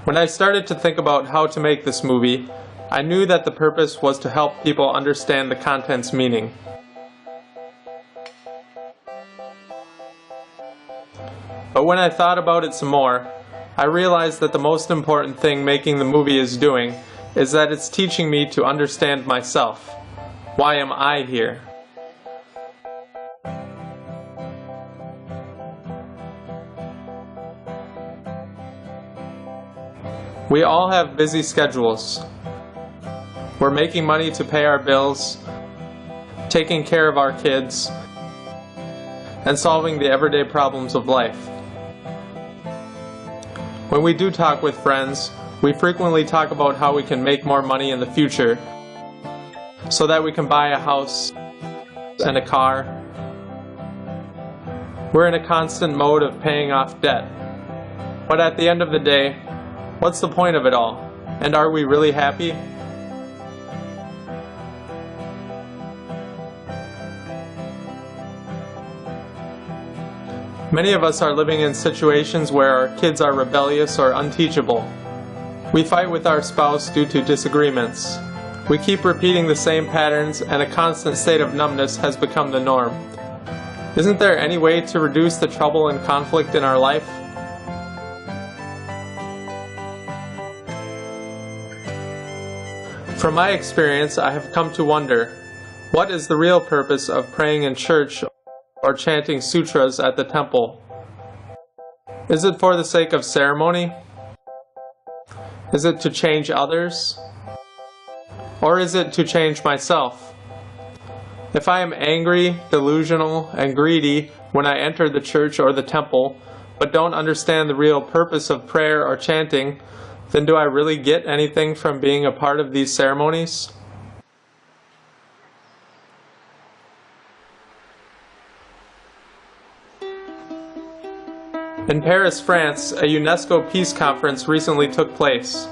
When I started to think about how to make this movie, I knew that the purpose was to help people understand the content's meaning. But when I thought about it some more, I realized that the most important thing making the movie is doing is that it's teaching me to understand myself. Why am I here? We all have busy schedules. We're making money to pay our bills, taking care of our kids, and solving the everyday problems of life. When we do talk with friends, we frequently talk about how we can make more money in the future so that we can buy a house and a car. We're in a constant mode of paying off debt. But at the end of the day, what's the point of it all? And are we really happy? Many of us are living in situations where our kids are rebellious or unteachable. We fight with our spouse due to disagreements. We keep repeating the same patterns, and a constant state of numbness has become the norm. Isn't there any way to reduce the trouble and conflict in our life? From my experience, I have come to wonder, what is the real purpose of praying in church or chanting sutras at the temple? Is it for the sake of ceremony? Is it to change others? Or is it to change myself? If I am angry, delusional, and greedy when I enter the church or the temple, but don't understand the real purpose of prayer or chanting, then do I really get anything from being a part of these ceremonies? In Paris, France, a UNESCO Peace Conference recently took place.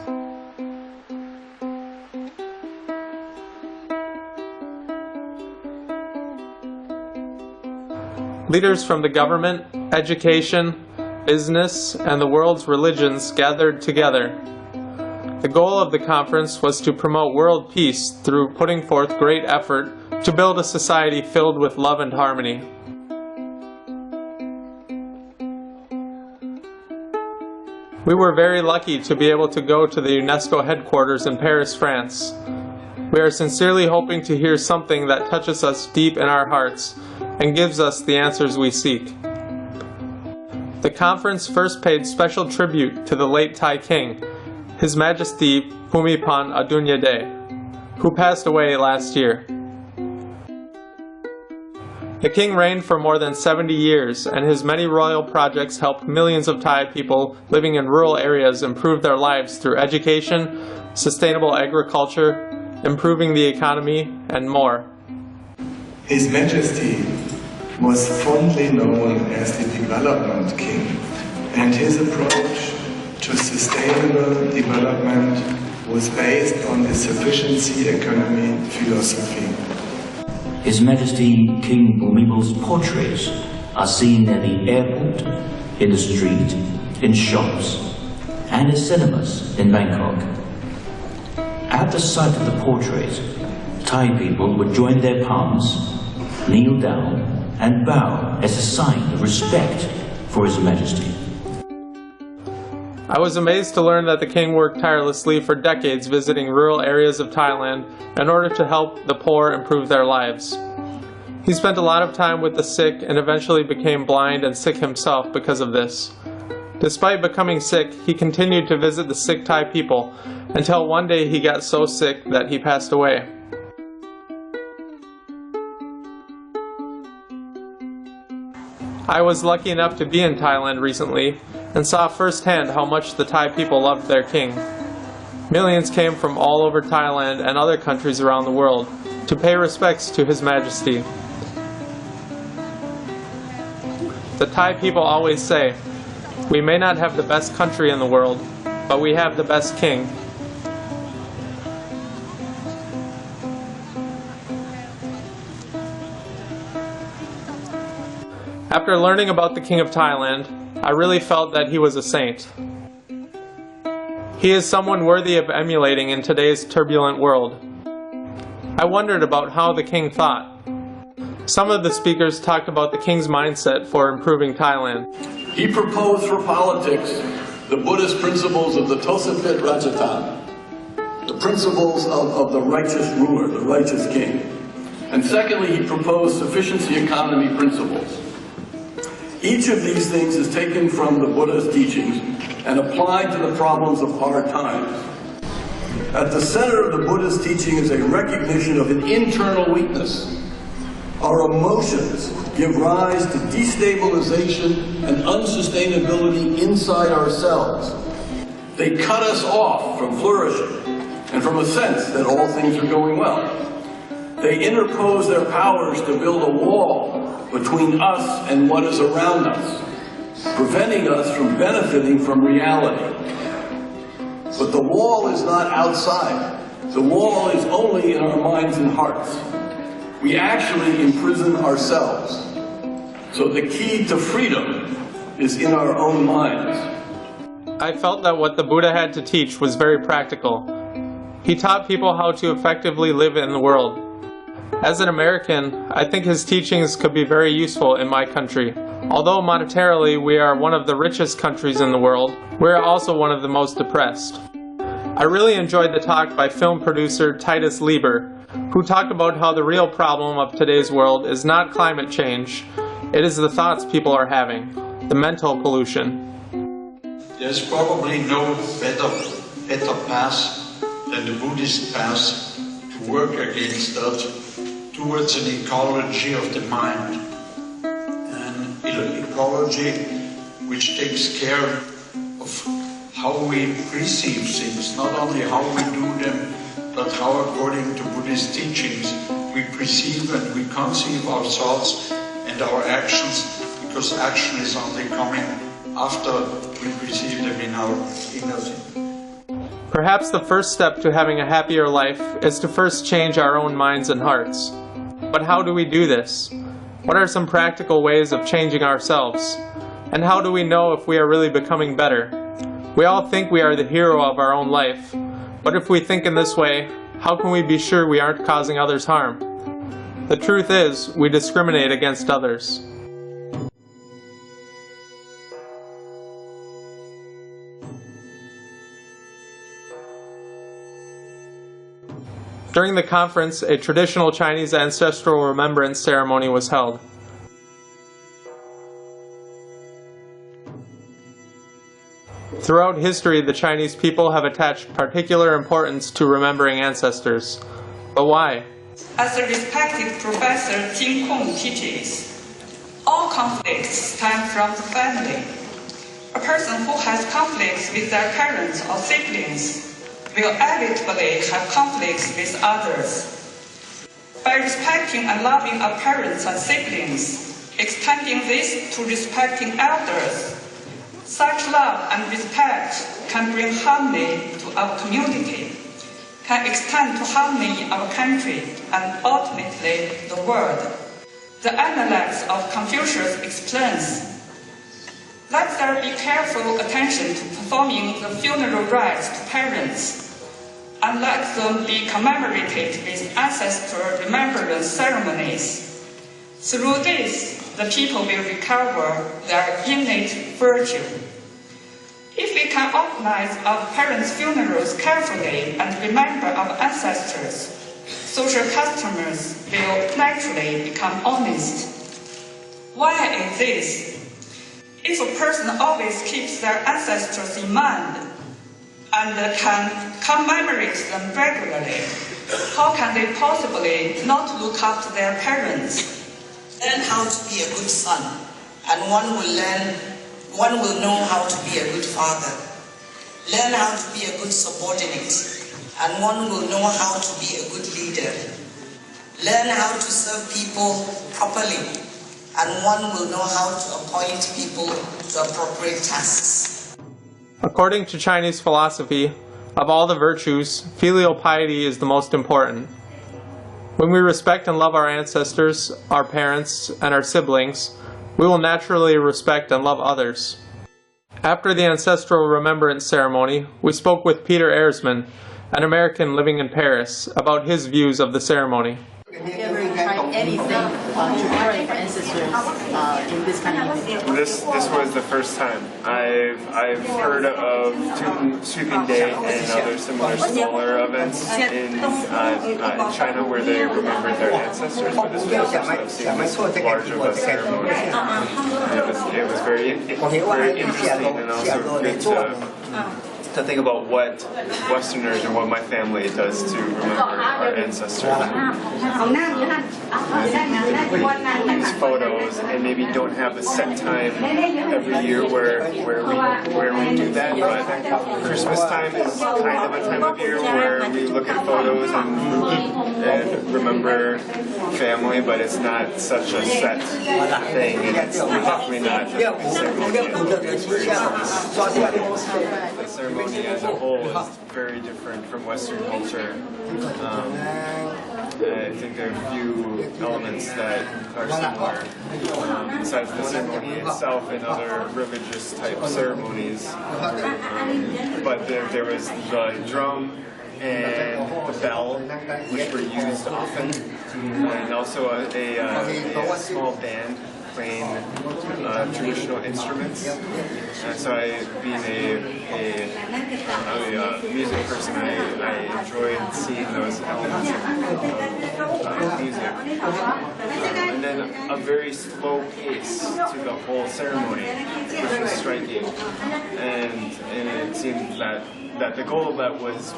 Leaders from the government, education, business, and the world's religions gathered together. The goal of the conference was to promote world peace through putting forth great effort to build a society filled with love and harmony. We were very lucky to be able to go to the UNESCO headquarters in Paris, France. We are sincerely hoping to hear something that touches us deep in our hearts and gives us the answers we seek. The conference first paid special tribute to the late Thai king, His Majesty Bhumibol Adulyadej, who passed away last year. The king reigned for more than 70 years, and his many royal projects helped millions of Thai people living in rural areas improve their lives through education, sustainable agriculture, improving the economy, and more. His Majesty was fondly known as the Development King, and his approach to sustainable development was based on the sufficiency economy philosophy. His Majesty King Bhumibol's portraits are seen at the airport, in the street, in shops, and in cinemas in Bangkok. At the sight of the portrait, Thai people would join their palms, kneel down, and bow as a sign of respect for His Majesty. I was amazed to learn that the king worked tirelessly for decades visiting rural areas of Thailand in order to help the poor improve their lives. He spent a lot of time with the sick and eventually became blind and sick himself because of this. Despite becoming sick, he continued to visit the sick Thai people until one day he got so sick that he passed away. I was lucky enough to be in Thailand recently and saw firsthand how much the Thai people loved their king. Millions came from all over Thailand and other countries around the world to pay respects to His Majesty. The Thai people always say, "We may not have the best country in the world, but we have the best king." After learning about the King of Thailand, I really felt that he was a saint. He is someone worthy of emulating in today's turbulent world. I wondered about how the king thought. Some of the speakers talked about the king's mindset for improving Thailand. He proposed for politics the Buddhist principles of the Tosapit Rajatan, the principles of the righteous ruler, the righteous king. And secondly, he proposed sufficiency economy principles. Each of these things is taken from the Buddha's teachings and applied to the problems of our times. At the center of the Buddha's teaching is a recognition of an internal weakness. Our emotions give rise to destabilization and unsustainability inside ourselves. They cut us off from flourishing and from a sense that all things are going well. They interpose their powers to build a wall between us and what is around us, preventing us from benefiting from reality. But the wall is not outside. The wall is only in our minds and hearts. We actually imprison ourselves. So the key to freedom is in our own minds. I felt that what the Buddha had to teach was very practical. He taught people how to effectively live in the world. As an American, I think his teachings could be very useful in my country. Although monetarily we are one of the richest countries in the world, we are also one of the most depressed. I really enjoyed the talk by film producer Titus Lieber, who talked about how the real problem of today's world is not climate change, it is the thoughts people are having, the mental pollution. There's probably no better path than the Buddhist path to work against that, towards an ecology of the mind. An ecology which takes care of how we perceive things, not only how we do them, but how, according to Buddhist teachings, we perceive and we conceive our thoughts and our actions, because action is only coming after we perceive them in our inner thinking. Perhaps the first step to having a happier life is to first change our own minds and hearts. But how do we do this? What are some practical ways of changing ourselves? And how do we know if we are really becoming better? We all think we are the hero of our own life. But if we think in this way, how can we be sure we aren't causing others harm? The truth is, we discriminate against others. During the conference, a traditional Chinese ancestral remembrance ceremony was held. Throughout history, the Chinese people have attached particular importance to remembering ancestors. But why? As the respected Professor Jing Kong teaches, all conflicts stem from the family. A person who has conflicts with their parents or siblings will inevitably have conflicts with others. By respecting and loving our parents and siblings, extending this to respecting elders, such love and respect can bring harmony to our community, can extend to harmony in our country, and ultimately the world. The Analects of Confucius explains, let there be careful attention to performing the funeral rites to parents, and let them be commemorated with ancestral remembrance ceremonies. Through this, the people will recover their innate virtue. If we can organize our parents' funerals carefully and remember our ancestors, social customers will naturally become honest. Why is this? If a person always keeps their ancestors in mind and can commemorate them regularly, how can they possibly not look after their parents? Learn how to be a good son, and one will know how to be a good father. Learn how to be a good subordinate, and one will know how to be a good leader. Learn how to serve people properly, and one will know how to appoint people to appropriate tasks. According to Chinese philosophy, of all the virtues, filial piety is the most important. When we respect and love our ancestors, our parents, and our siblings, we will naturally respect and love others. After the ancestral remembrance ceremony, we spoke with Peter Erzman, an American living in Paris, about his views of the ceremony. Have you ever tried anything to pray for ancestors in this kind of event? This was the first time. I've heard of Sweeping Day and other similar smaller events in China where they remember their ancestors, but this was the first time I've seen this large of a ceremony. It was very interesting and also good to think about what Westerners or what my family does to remember our ancestors. These photos, and maybe don't have a set time every year where we do that, but Christmas time is kind of a time of year where we look at photos and remember family, but it's not such a set thing, and it's definitely not just the ceremony as a whole is very different from Western culture. I think there are a few elements that are similar, besides the ceremony itself and other religious type ceremonies. But there was the drum and the bell, which were used often, and also a small band playing traditional instruments. So being a music person, I enjoyed seeing those elements of music. And then a very slow pace to the whole ceremony, which was striking. And it seemed that the goal of that was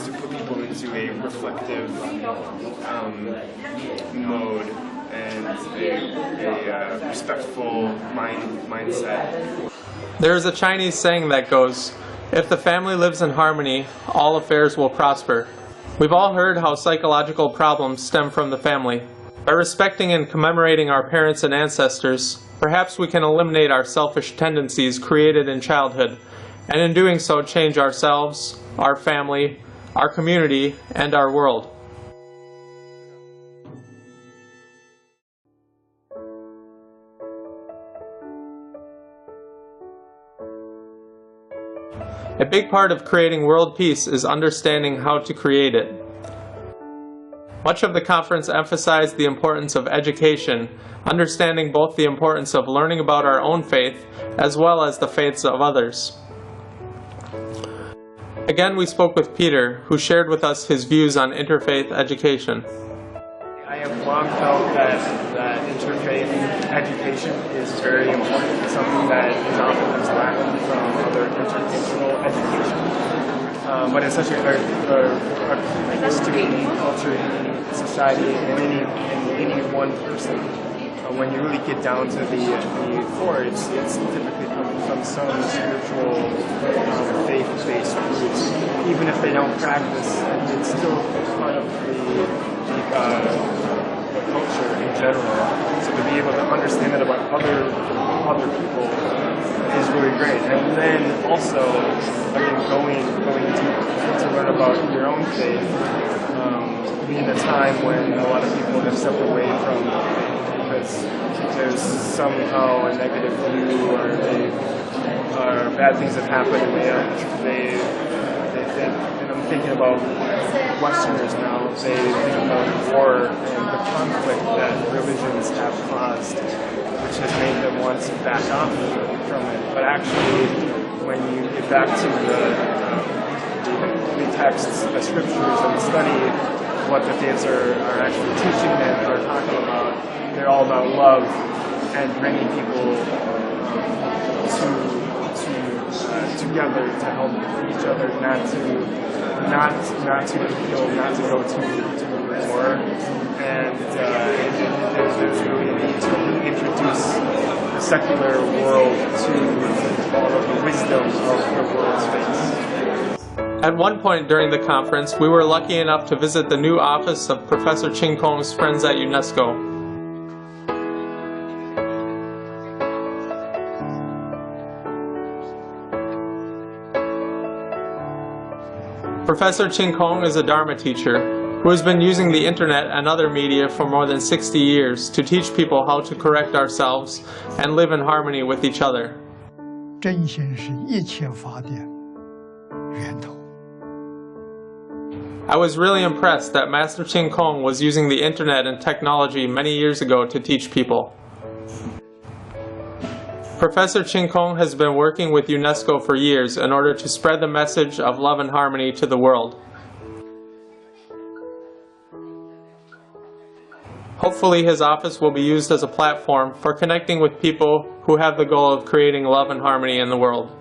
to put people into a reflective mode and a respectful mindset. There is a Chinese saying that goes, "If the family lives in harmony, all affairs will prosper." We've all heard how psychological problems stem from the family. By respecting and commemorating our parents and ancestors, perhaps we can eliminate our selfish tendencies created in childhood, and in doing so change ourselves, our family, our community, and our world. A big part of creating world peace is understanding how to create it. Much of the conference emphasized the importance of education, understanding both the importance of learning about our own faith as well as the faiths of others. Again, we spoke with Peter, who shared with us his views on interfaith education. I have long felt that interfaith education is very important, something that is oftentimes lacking from other intercultural education. But it's such a history, culture, society, and any one person. When you really get down to the core, it's typically coming from some spiritual, faith-based roots. Even if they don't practice, it's still part of the culture in general. So to be able to understand that about other people is really great. And then also, again, going deep to learn about your own faith, in a time when a lot of people have stepped away from because there's somehow a negative view or bad things have happened, and I'm thinking about Westerners now. They think about war and the conflict that religions have caused, which has made them want to back off from it. But actually, when you get back to the texts, the scriptures, and study what the faiths are actually teaching and are talking about, they're all about love and bringing people together to help each other, not to kill, not to go to war, and there's really a need to introduce the secular world to all of the wisdom of the world's faiths. At one point during the conference, we were lucky enough to visit the new office of Professor Ching Kong's Friends at UNESCO. Professor Ching Kong is a Dharma teacher who has been using the internet and other media for more than 60 years to teach people how to correct ourselves and live in harmony with each other. 真心是一切法的源头。 I was really impressed that Master Ching Kung was using the internet and technology many years ago to teach people. Professor Ching Kung has been working with UNESCO for years in order to spread the message of love and harmony to the world. Hopefully his office will be used as a platform for connecting with people who have the goal of creating love and harmony in the world.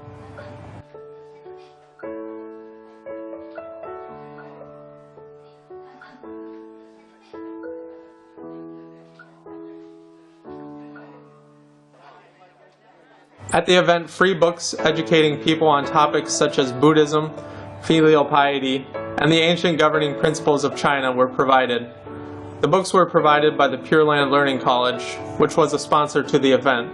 At the event, free books educating people on topics such as Buddhism, filial piety, and the ancient governing principles of China were provided. The books were provided by the Pure Land Learning College, which was a sponsor to the event.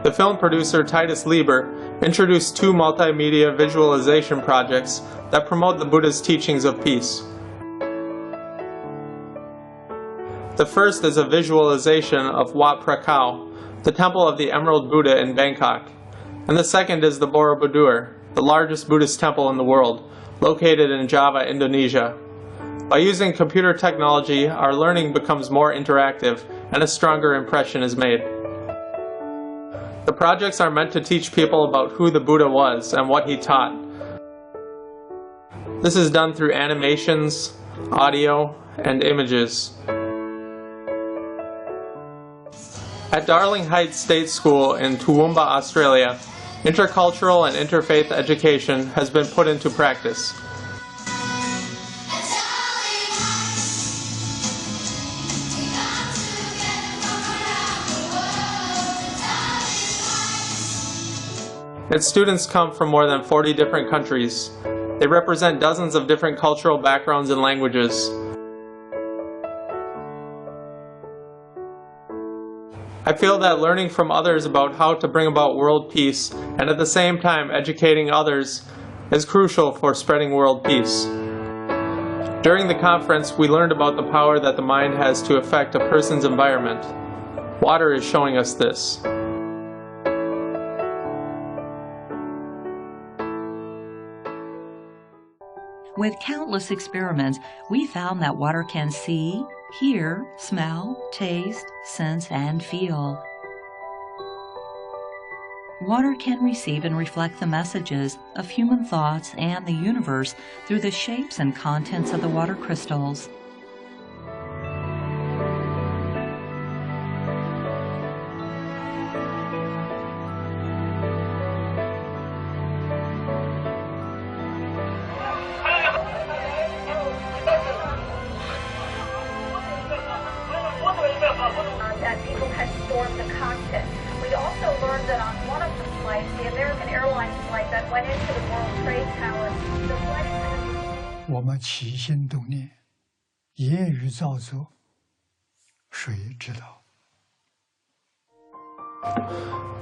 The film producer Titus Lieber introduced 2 multimedia visualization projects that promote the Buddha's teachings of peace. The first is a visualization of Wat Prakao, the temple of the Emerald Buddha in Bangkok, and the second is the Borobudur, the largest Buddhist temple in the world, located in Java, Indonesia. By using computer technology, our learning becomes more interactive and a stronger impression is made. The projects are meant to teach people about who the Buddha was and what he taught. This is done through animations, audio, and images. At Darling Heights State School in Toowoomba, Australia, intercultural and interfaith education has been put into practice. Its students come from more than 40 different countries. They represent dozens of different cultural backgrounds and languages. I feel that learning from others about how to bring about world peace and at the same time educating others is crucial for spreading world peace. During the conference, we learned about the power that the mind has to affect a person's environment. Water is showing us this. With countless experiments, we found that water can see, hear, smell, taste, sense, and feel. Water can receive and reflect the messages of human thoughts and the universe through the shapes and contents of the water crystals. That people had stored the cockpit. We also learned that on one of the flights, the American Airlines flight that went into the World Trade Towers, the flight attendant... 我们起心动念，言语造作，谁知道？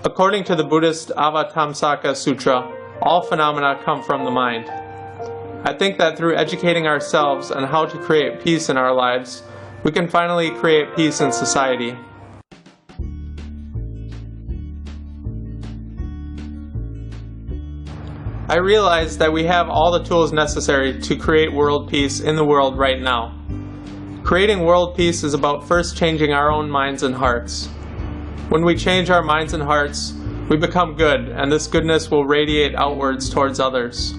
According to the Buddhist Avatamsaka Sutra, all phenomena come from the mind. I think that through educating ourselves on how to create peace in our lives, we can finally create peace in society. I realize that we have all the tools necessary to create world peace in the world right now. Creating world peace is about first changing our own minds and hearts. When we change our minds and hearts, we become good, and this goodness will radiate outwards towards others.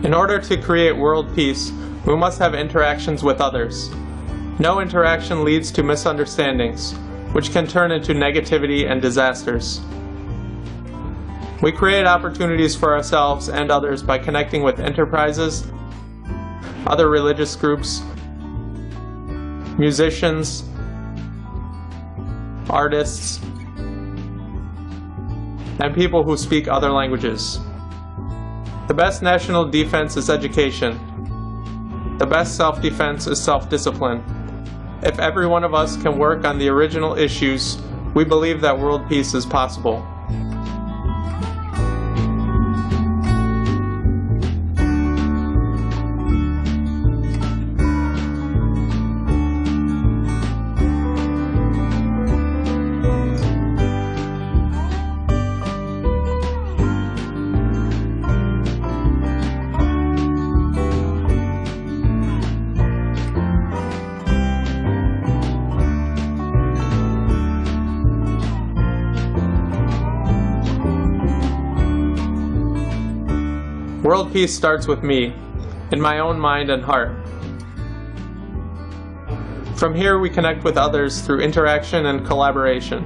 In order to create world peace, we must have interactions with others. No interaction leads to misunderstandings, which can turn into negativity and disasters. We create opportunities for ourselves and others by connecting with enterprises, other religious groups, musicians, artists, and people who speak other languages. The best national defense is education. The best self-defense is self-discipline. If every one of us can work on the original issues, we believe that world peace is possible. World peace starts with me, in my own mind and heart. From here we connect with others through interaction and collaboration.